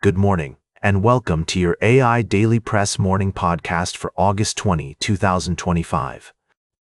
Good morning, and welcome to your AI Daily Press morning podcast for August 20, 2025.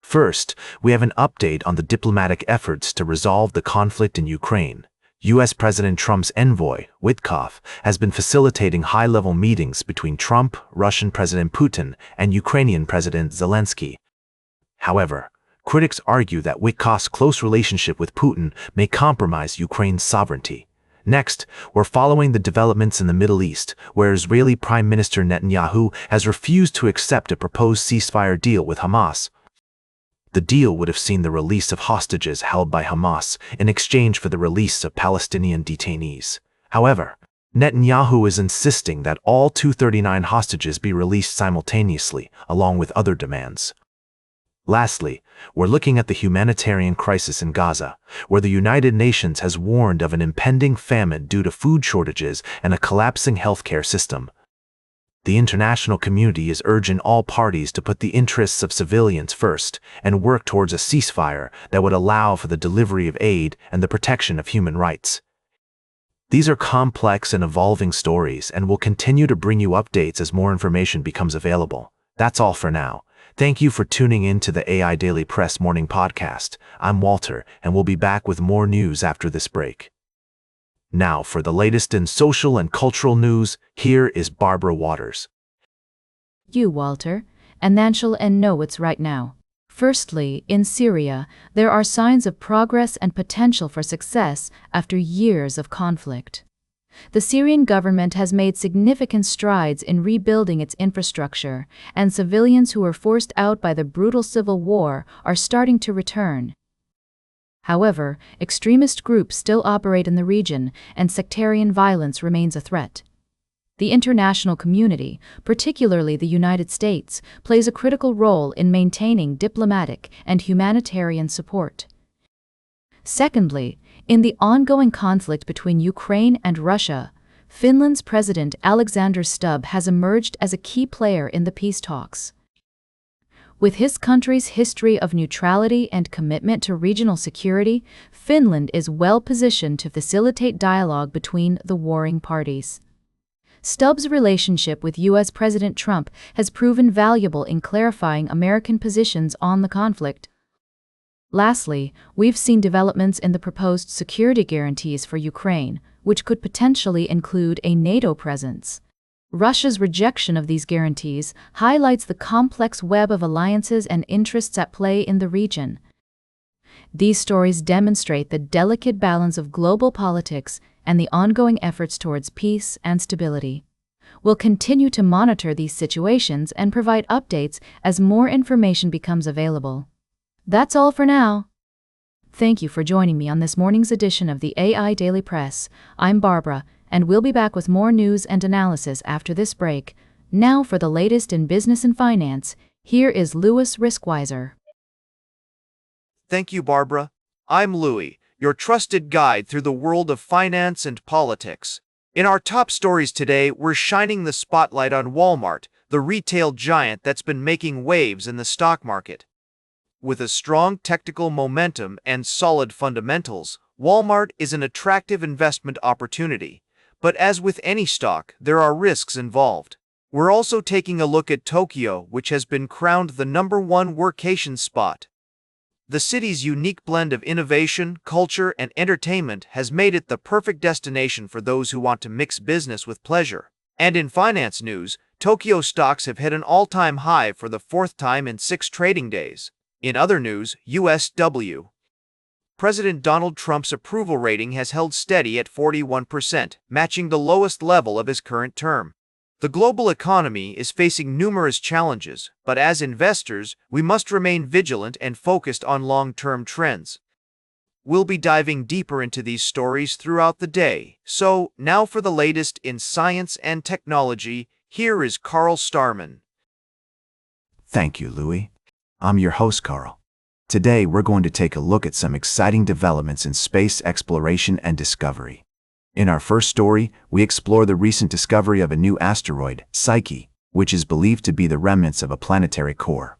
First, we have an update on the diplomatic efforts to resolve the conflict in Ukraine. U.S. President Trump's envoy, Witkoff, has been facilitating high-level meetings between Trump, Russian President Putin, and Ukrainian President Zelensky. However, critics argue that Witkoff's close relationship with Putin may compromise Ukraine's sovereignty. Next, we're following the developments in the Middle East, where Israeli Prime Minister Netanyahu has refused to accept a proposed ceasefire deal with Hamas. The deal would have seen the release of hostages held by Hamas in exchange for the release of Palestinian detainees. However, Netanyahu is insisting that all 239 hostages be released simultaneously, along with other demands. Lastly, we're looking at the humanitarian crisis in Gaza, where the United Nations has warned of an impending famine due to food shortages and a collapsing healthcare system. The international community is urging all parties to put the interests of civilians first and work towards a ceasefire that would allow for the delivery of aid and the protection of human rights. These are complex and evolving stories, and we'll continue to bring you updates as more information becomes available. That's all for now. Thank you for tuning in to the AI Daily Press Morning Podcast. I'm Walter, and we'll be back with more news after this break. Now, for the latest in social and cultural news, here is Barbara Waters. You, Walter, and then shall know what's right now. Firstly, in Syria, there are signs of progress and potential for success after years of conflict. The Syrian government has made significant strides in rebuilding its infrastructure, and civilians who were forced out by the brutal civil war are starting to return. However, extremist groups still operate in the region, and sectarian violence remains a threat. The international community, particularly the United States, plays a critical role in maintaining diplomatic and humanitarian support. Secondly, in the ongoing conflict between Ukraine and Russia, Finland's President Alexander Stubb has emerged as a key player in the peace talks. With his country's history of neutrality and commitment to regional security, Finland is well positioned to facilitate dialogue between the warring parties. Stubb's relationship with U.S. President Trump has proven valuable in clarifying American positions on the conflict. Lastly, we've seen developments in the proposed security guarantees for Ukraine, which could potentially include a NATO presence. Russia's rejection of these guarantees highlights the complex web of alliances and interests at play in the region. These stories demonstrate the delicate balance of global politics and the ongoing efforts towards peace and stability. We'll continue to monitor these situations and provide updates as more information becomes available. That's all for now. Thank you for joining me on this morning's edition of the AI Daily Press. I'm Barbara, and we'll be back with more news and analysis after this break. Now for the latest in business and finance, here is Louis Riskweiser. Thank you, Barbara. I'm Louis, your trusted guide through the world of finance and politics. In our top stories today, we're shining the spotlight on Walmart, the retail giant that's been making waves in the stock market. With a strong technical momentum and solid fundamentals, Walmart is an attractive investment opportunity. But as with any stock, there are risks involved. We're also taking a look at Tokyo, which has been crowned the #1 workation spot. The city's unique blend of innovation, culture, and entertainment has made it the perfect destination for those who want to mix business with pleasure. And in finance news, Tokyo stocks have hit an all-time high for the fourth time in 6 trading days. In other news, USW. President Donald Trump's approval rating has held steady at 41%, matching the lowest level of his current term. The global economy is facing numerous challenges, but as investors, we must remain vigilant and focused on long-term trends. We'll be diving deeper into these stories throughout the day. So, now for the latest in science and technology, here is Carl Starman. Thank you, Louis. I'm your host, Carl. Today, we're going to take a look at some exciting developments in space exploration and discovery. In our first story, we explore the recent discovery of a new asteroid, Psyche, which is believed to be the remnants of a planetary core.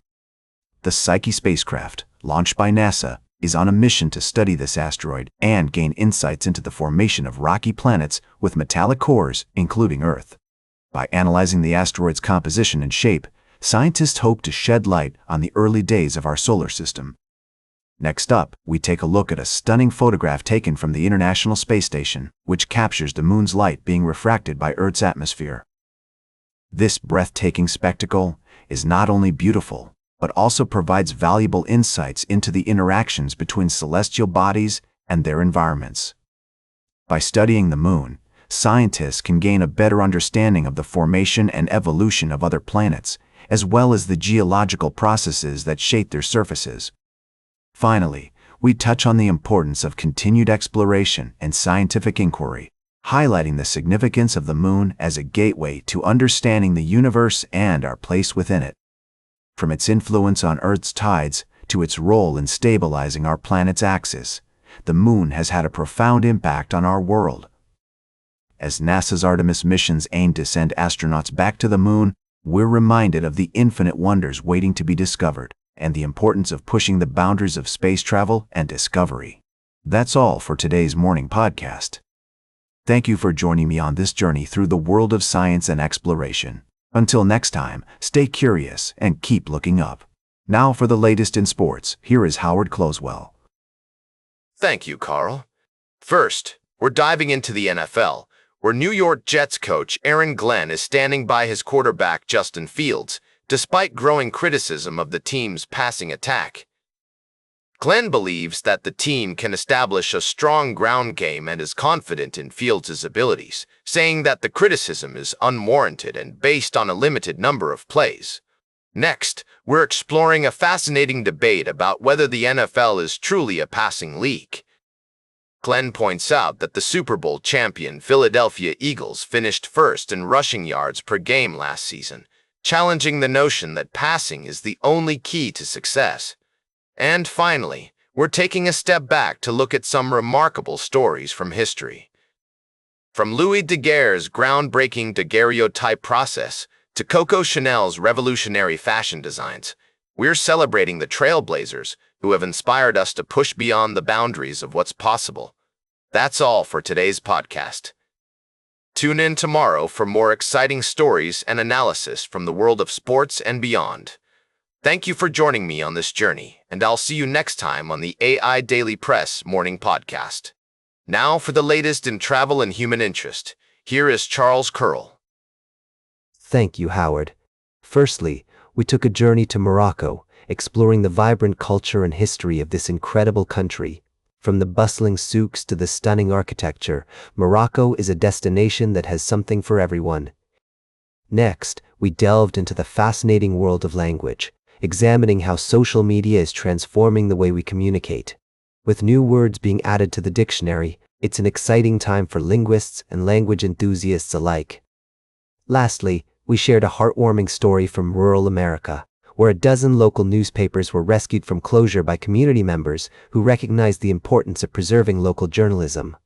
The Psyche spacecraft, launched by NASA, is on a mission to study this asteroid and gain insights into the formation of rocky planets with metallic cores, including Earth. By analyzing the asteroid's composition and shape, scientists hope to shed light on the early days of our solar system. Next up, we take a look at a stunning photograph taken from the International Space Station, which captures the moon's light being refracted by Earth's atmosphere. This breathtaking spectacle is not only beautiful, but also provides valuable insights into the interactions between celestial bodies and their environments. By studying the moon, scientists can gain a better understanding of the formation and evolution of other planets, as well as the geological processes that shape their surfaces. Finally, we touch on the importance of continued exploration and scientific inquiry, highlighting the significance of the moon as a gateway to understanding the universe and our place within it. From its influence on Earth's tides to its role in stabilizing our planet's axis, the moon has had a profound impact on our world. As NASA's Artemis missions aim to send astronauts back to the moon, we're reminded of the infinite wonders waiting to be discovered and the importance of pushing the boundaries of space travel and discovery. That's all for today's morning podcast. Thank you for joining me on this journey through the world of science and exploration. Until next time, stay curious and keep looking up. Now for the latest in sports, here is Howard Closewell. Thank you, Carl. First, we're diving into the NFL, where New York Jets coach Aaron Glenn is standing by his quarterback Justin Fields, despite growing criticism of the team's passing attack. Glenn believes that the team can establish a strong ground game and is confident in Fields' abilities, saying that the criticism is unwarranted and based on a limited number of plays. Next, we're exploring a fascinating debate about whether the NFL is truly a passing league. Glenn points out that the Super Bowl champion Philadelphia Eagles finished first in rushing yards per game last season, challenging the notion that passing is the only key to success. And finally, we're taking a step back to look at some remarkable stories from history. From Louis Daguerre's groundbreaking daguerreotype process to Coco Chanel's revolutionary fashion designs, we're celebrating the trailblazers who have inspired us to push beyond the boundaries of what's possible. That's all for today's podcast. Tune in tomorrow for more exciting stories and analysis from the world of sports and beyond. Thank you for joining me on this journey, and I'll see you next time on the AI Daily Press Morning Podcast. Now for the latest in travel and human interest, here is Charles Curl. Thank you, Howard. Firstly, we took a journey to Morocco, exploring the vibrant culture and history of this incredible country. From the bustling souks to the stunning architecture, Morocco is a destination that has something for everyone. Next, we delved into the fascinating world of language, examining how social media is transforming the way we communicate. With new words being added to the dictionary, it's an exciting time for linguists and language enthusiasts alike. Lastly, we shared a heartwarming story from rural America, where a dozen local newspapers were rescued from closure by community members who recognized the importance of preserving local journalism.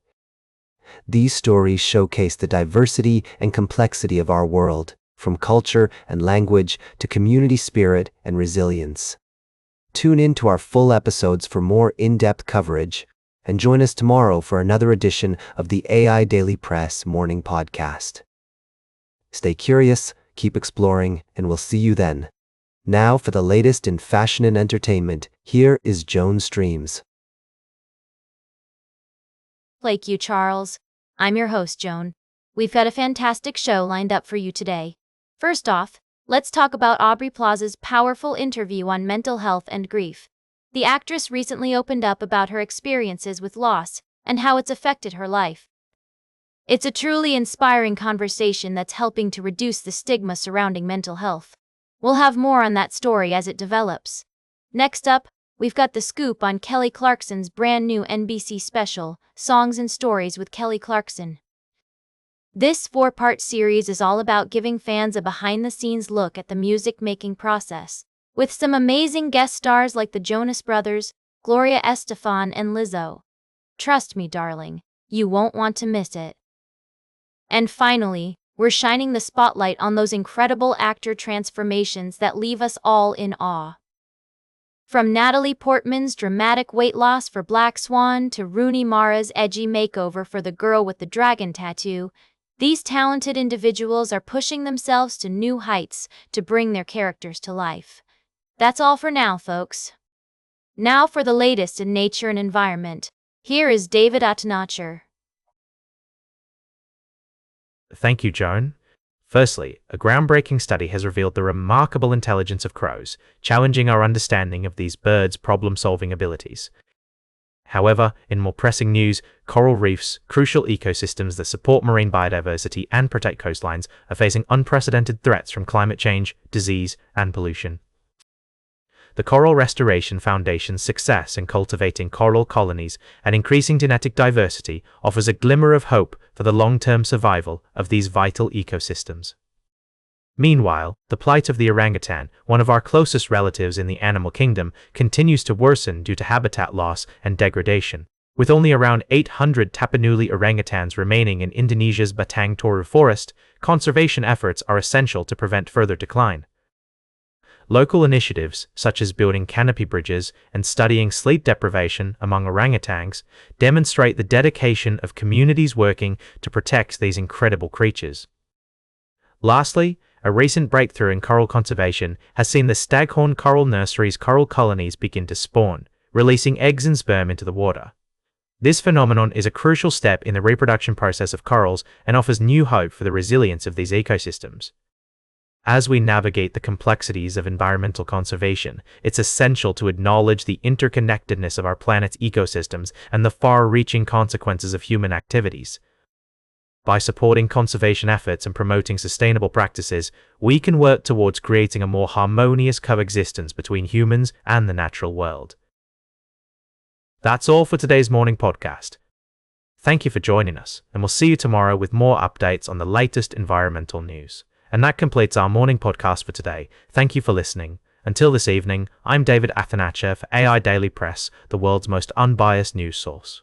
These stories showcase the diversity and complexity of our world, from culture and language to community spirit and resilience. Tune in to our full episodes for more in-depth coverage, and join us tomorrow for another edition of the AI Daily Press Morning Podcast. Stay curious, keep exploring, and we'll see you then. Now for the latest in fashion and entertainment, here is Joan Streams. Thank you, Charles. I'm your host, Joan. We've got a fantastic show lined up for you today. First off, let's talk about Aubrey Plaza's powerful interview on mental health and grief. The actress recently opened up about her experiences with loss and how it's affected her life. It's a truly inspiring conversation that's helping to reduce the stigma surrounding mental health. We'll have more on that story as it develops. Next up, we've got the scoop on Kelly Clarkson's brand new NBC special, Songs and Stories with Kelly Clarkson. This 4-part series is all about giving fans a behind-the-scenes look at the music-making process, with some amazing guest stars like the Jonas Brothers, Gloria Estefan, and Lizzo. Trust me, darling, you won't want to miss it. And finally, we're shining the spotlight on those incredible actor transformations that leave us all in awe. From Natalie Portman's dramatic weight loss for Black Swan to Rooney Mara's edgy makeover for the girl with the dragon tattoo, these talented individuals are pushing themselves to new heights to bring their characters to life. That's all for now, folks. Now for the latest in nature and environment. Here is David Attenacher. Thank you, Joan. Firstly, a groundbreaking study has revealed the remarkable intelligence of crows, challenging our understanding of these birds' problem-solving abilities. However, in more pressing news, coral reefs, crucial ecosystems that support marine biodiversity and protect coastlines, are facing unprecedented threats from climate change, disease, and pollution. The Coral Restoration Foundation's success in cultivating coral colonies and increasing genetic diversity offers a glimmer of hope for the long-term survival of these vital ecosystems. Meanwhile, the plight of the orangutan, one of our closest relatives in the animal kingdom, continues to worsen due to habitat loss and degradation. With only around 800 Tapanuli orangutans remaining in Indonesia's Batang Toru forest, conservation efforts are essential to prevent further decline. Local initiatives, such as building canopy bridges and studying sleep deprivation among orangutans, demonstrate the dedication of communities working to protect these incredible creatures. Lastly, a recent breakthrough in coral conservation has seen the staghorn coral nursery's coral colonies begin to spawn, releasing eggs and sperm into the water. This phenomenon is a crucial step in the reproduction process of corals and offers new hope for the resilience of these ecosystems. As we navigate the complexities of environmental conservation, it's essential to acknowledge the interconnectedness of our planet's ecosystems and the far-reaching consequences of human activities. By supporting conservation efforts and promoting sustainable practices, we can work towards creating a more harmonious coexistence between humans and the natural world. That's all for today's morning podcast. Thank you for joining us, and we'll see you tomorrow with more updates on the latest environmental news. And that completes our morning podcast for today. Thank you for listening. Until this evening, I'm David Attenacher for AI Daily Press, the world's most unbiased news source.